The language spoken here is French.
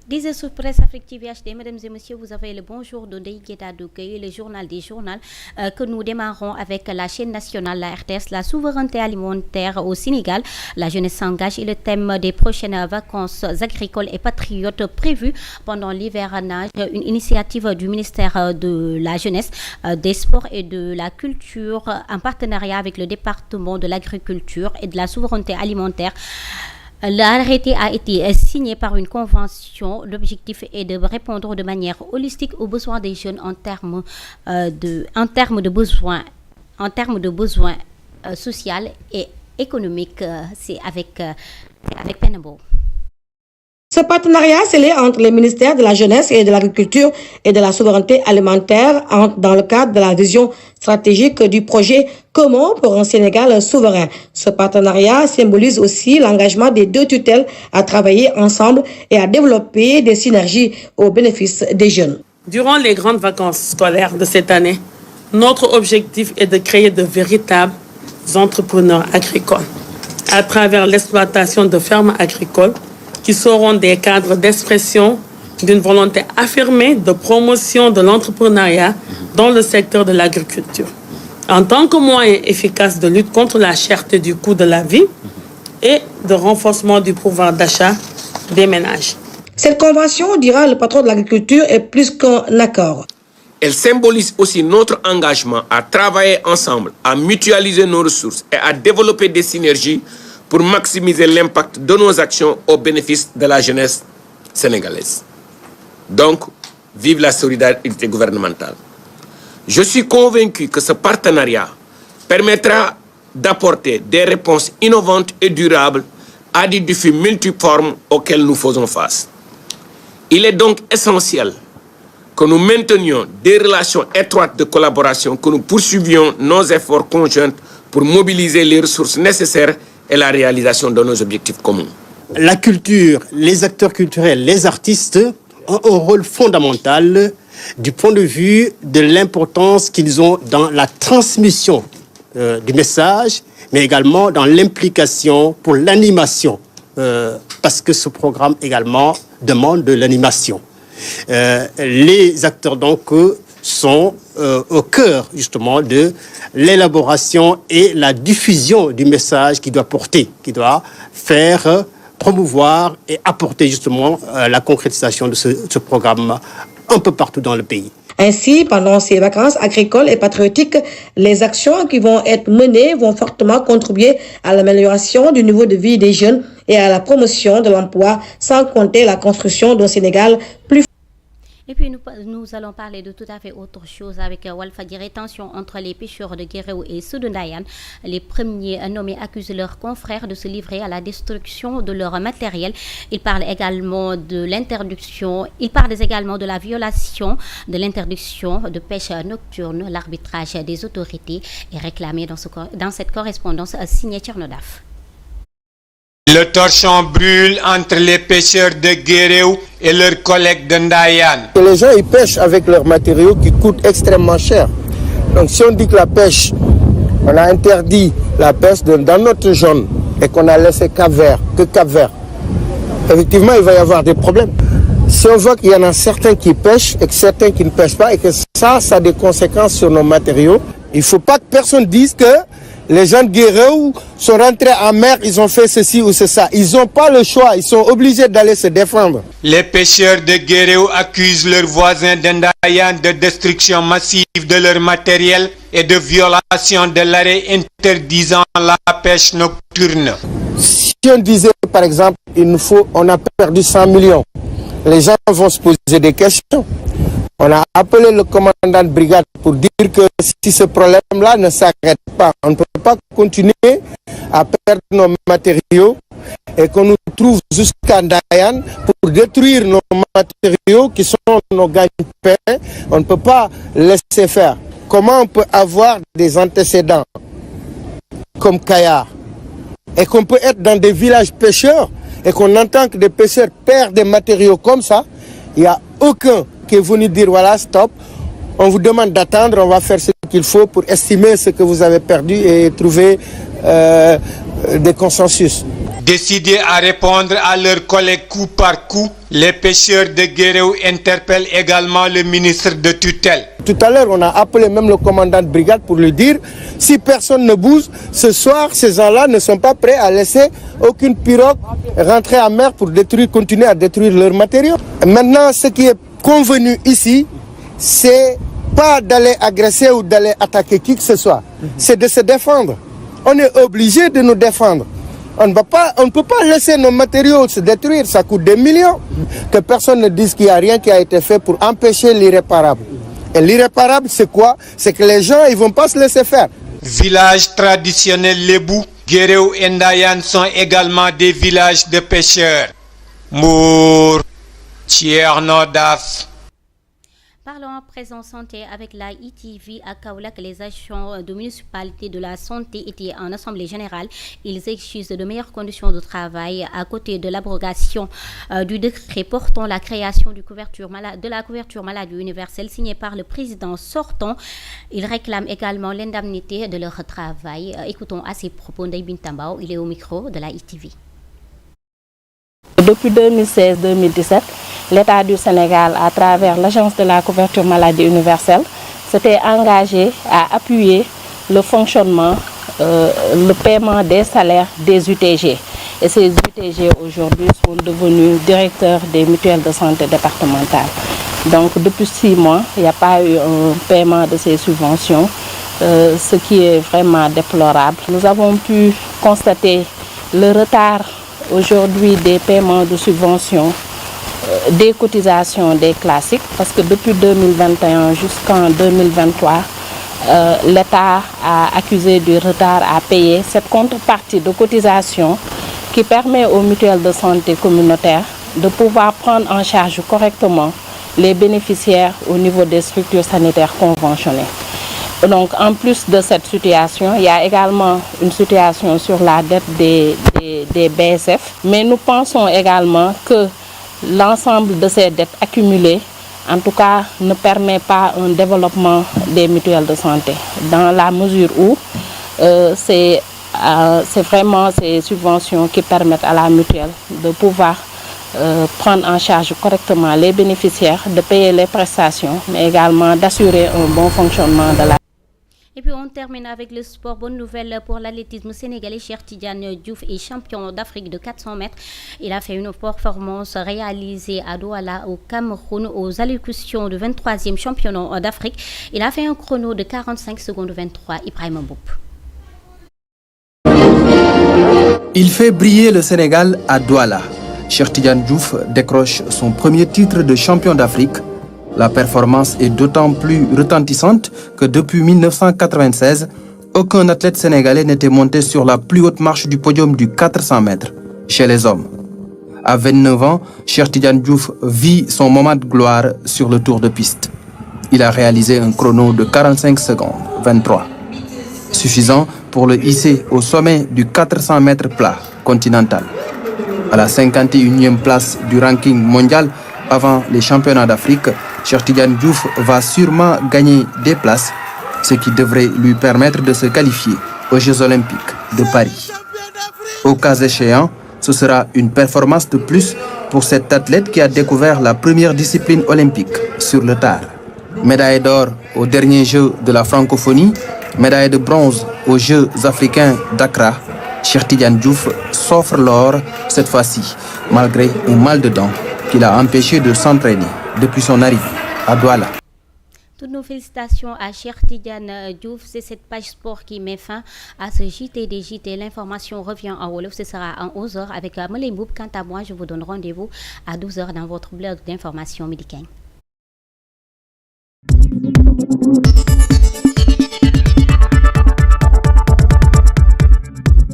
Disait sur Presse Afrique TV HD, mesdames et messieurs, vous avez le bonjour de Ndeye Guetta Dougueye, le journal des journaux que nous démarrons avec la chaîne nationale, la RTS, la souveraineté alimentaire au Sénégal. La jeunesse s'engage et le thème des prochaines vacances agricoles et patriotes prévues pendant l'hivernage. Une initiative du ministère de la Jeunesse, des Sports et de la Culture en partenariat avec le département de l'Agriculture et de la souveraineté alimentaire. L'arrêté a été signé par une convention. L'objectif est de répondre de manière holistique aux besoins des jeunes en termes de besoins sociaux et économiques. C'est avec Penabo. Ce partenariat scellé entre les ministères de la Jeunesse et de l'Agriculture et de la Souveraineté alimentaire entre dans le cadre de la vision stratégique du projet commun pour un Sénégal souverain. Ce partenariat symbolise aussi l'engagement des deux tutelles à travailler ensemble et à développer des synergies au bénéfice des jeunes. Durant les grandes vacances scolaires de cette année, notre objectif est de créer de véritables entrepreneurs agricoles à travers l'exploitation de fermes agricoles qui seront des cadres d'expression d'une volonté affirmée de promotion de l'entrepreneuriat dans le secteur de l'agriculture, en tant que moyen efficace de lutte contre la cherté du coût de la vie et de renforcement du pouvoir d'achat des ménages. Cette convention, dira le patron de l'agriculture, est plus qu'un accord. Elle symbolise aussi notre engagement à travailler ensemble, à mutualiser nos ressources et à développer des synergies pour maximiser l'impact de nos actions au bénéfice de la jeunesse sénégalaise. Donc, vive la solidarité gouvernementale. Je suis convaincu que ce partenariat permettra d'apporter des réponses innovantes et durables à des défis multiformes auxquels nous faisons face. Il est donc essentiel que nous maintenions des relations étroites de collaboration, que nous poursuivions nos efforts conjoints pour mobiliser les ressources nécessaires et la réalisation de nos objectifs communs. La culture, les acteurs culturels, les artistes ont un rôle fondamental du point de vue de l'importance qu'ils ont dans la transmission du message, mais également dans l'implication pour l'animation, parce que ce programme également demande de l'animation. Les acteurs donc sont au cœur justement de l'élaboration et la diffusion du message qui doit porter, qui doit faire promouvoir et apporter justement la concrétisation de ce programme un peu partout dans le pays. Ainsi, pendant ces vacances agricoles et patriotiques, les actions qui vont être menées vont fortement contribuer à l'amélioration du niveau de vie des jeunes et à la promotion de l'emploi, sans compter la construction d'un Sénégal plus. Et puis nous allons parler de tout à fait autre chose avec Walfadjri. Tension entre les pêcheurs de Guéréo et ceux de Ndayane. Les premiers nommés accusent leurs confrères de se livrer à la destruction de leur matériel. Ils parlent également de l'interdiction, de la violation de l'interdiction de pêche nocturne. L'arbitrage des autorités est réclamé dans cette correspondance signée Tchernodaf. Le torchon brûle entre les pêcheurs de Guéréo et leurs collègues de Ndayane. Les gens ils pêchent avec leurs matériaux qui coûtent extrêmement cher. Donc si on dit que la pêche, on a interdit la pêche dans notre zone et qu'on a laissé Cap-Vert, effectivement il va y avoir des problèmes. Si on voit qu'il y en a certains qui pêchent et que certains qui ne pêchent pas et que ça a des conséquences sur nos matériaux, il ne faut pas que personne dise que les gens de Guéréo sont rentrés en mer, ils ont fait ceci ou ça. Ils n'ont pas le choix, ils sont obligés d'aller se défendre. Les pêcheurs de Guéréo accusent leurs voisins de Ndayane de destruction massive de leur matériel et de violation de l'arrêt interdisant la pêche nocturne. Si on disait par exemple, on a perdu 100 millions, les gens vont se poser des questions. On a appelé le commandant de brigade pour dire que si ce problème-là ne s'arrête pas, on ne peut pas continuer à perdre nos matériaux et qu'on nous trouve jusqu'à Ndayane pour détruire nos matériaux qui sont nos gagne-pain. On ne peut pas laisser faire. Comment on peut avoir des antécédents comme Kayar et qu'on peut être dans des villages pêcheurs et qu'on entend que des pêcheurs perdent des matériaux comme ça, il n'y a aucun qui est venu dire voilà, stop, on vous demande d'attendre, on va faire ce qu'il faut pour estimer ce que vous avez perdu et trouver des consensus. Décidés à répondre à leurs collègues coup par coup, les pêcheurs de Guéréo interpellent également le ministre de tutelle. Tout à l'heure, on a appelé même le commandant de brigade pour lui dire si personne ne bouge, ce soir, ces gens-là ne sont pas prêts à laisser aucune pirogue rentrer en mer pour continuer à détruire leurs matériaux. Maintenant, ce qui est convenu ici, c'est pas d'aller agresser ou d'aller attaquer qui que ce soit, c'est de se défendre. On est obligé de nous défendre. On ne peut pas laisser nos matériaux se détruire, ça coûte des millions. Que personne ne dise qu'il n'y a rien qui a été fait pour empêcher l'irréparable. Et l'irréparable, c'est quoi? C'est que les gens, ils ne vont pas se laisser faire. Village traditionnel Lébou, Guéréo et Ndayan sont également des villages de pêcheurs. Mour, Tchernodaf. Parlons à présent santé avec la ITV à Kaolack. Les agents de municipalité de la santé étaient en assemblée générale. Ils exigent de meilleures conditions de travail à côté de l'abrogation du décret portant la création de la couverture maladie universelle signé par le président sortant. Ils réclament également l'indemnité de leur travail. Écoutons à ses propos Ndeye Bintambao. Il est au micro de la ITV. Depuis 2016-2017, l'État du Sénégal, à travers l'Agence de la couverture maladie universelle, s'était engagé à appuyer le fonctionnement, le paiement des salaires des UTG. Et ces UTG aujourd'hui sont devenus directeurs des mutuelles de santé départementales. Donc depuis 6 mois, il n'y a pas eu un paiement de ces subventions, ce qui est vraiment déplorable. Nous avons pu constater le retard aujourd'hui des paiements de subventions, des cotisations des classiques, parce que depuis 2021 jusqu'en 2023, l'État a accusé du retard à payer cette contrepartie de cotisation qui permet aux mutuelles de santé communautaires de pouvoir prendre en charge correctement les bénéficiaires au niveau des structures sanitaires conventionnées. Donc, en plus de cette situation, il y a également une situation sur la dette des BSF. Mais nous pensons également que l'ensemble de ces dettes accumulées, en tout cas, ne permet pas un développement des mutuelles de santé. Dans la mesure où c'est vraiment ces subventions qui permettent à la mutuelle de pouvoir prendre en charge correctement les bénéficiaires, de payer les prestations, mais également d'assurer un bon fonctionnement de la. Et puis on termine avec le sport. Bonne nouvelle pour l'athlétisme sénégalais. Cheikh Tidiane Diouf est champion d'Afrique de 400 mètres. Il a fait une performance réalisée à Douala au Cameroun aux allocutions du 23e championnat d'Afrique. Il a fait un chrono de 45 secondes 23. Ibrahim Mboup. Il fait briller le Sénégal à Douala. Cheikh Tidiane Diouf décroche son premier titre de champion d'Afrique. La performance est d'autant plus retentissante que depuis 1996, aucun athlète sénégalais n'était monté sur la plus haute marche du podium du 400 mètres chez les hommes. À 29 ans, Cheikh Tidiane Diouf vit son moment de gloire sur le tour de piste. Il a réalisé un chrono de 45 secondes 23, suffisant pour le hisser au sommet du 400 mètres plat continental. À la 51e place du ranking mondial avant les championnats d'Afrique, Cheikh Tidiane Diouf va sûrement gagner des places, ce qui devrait lui permettre de se qualifier aux Jeux Olympiques de Paris. Au cas échéant, ce sera une performance de plus pour cet athlète qui a découvert la première discipline olympique sur le tard. Médaille d'or aux derniers Jeux de la francophonie, médaille de bronze aux Jeux africains d'Accra, Cheikh Tidiane Diouf s'offre l'or cette fois-ci, malgré un mal de dents qui l'a empêché de s'entraîner depuis son arrivée à Douala. Toutes nos félicitations à Cheikh Tidiane Diouf. C'est cette page sport qui met fin à ce JT des JT. L'information revient en Wolof. Ce sera en 11h avec Moulay Mboup. Quant à moi, je vous donne rendez-vous à 12h dans votre blog d'information médicale.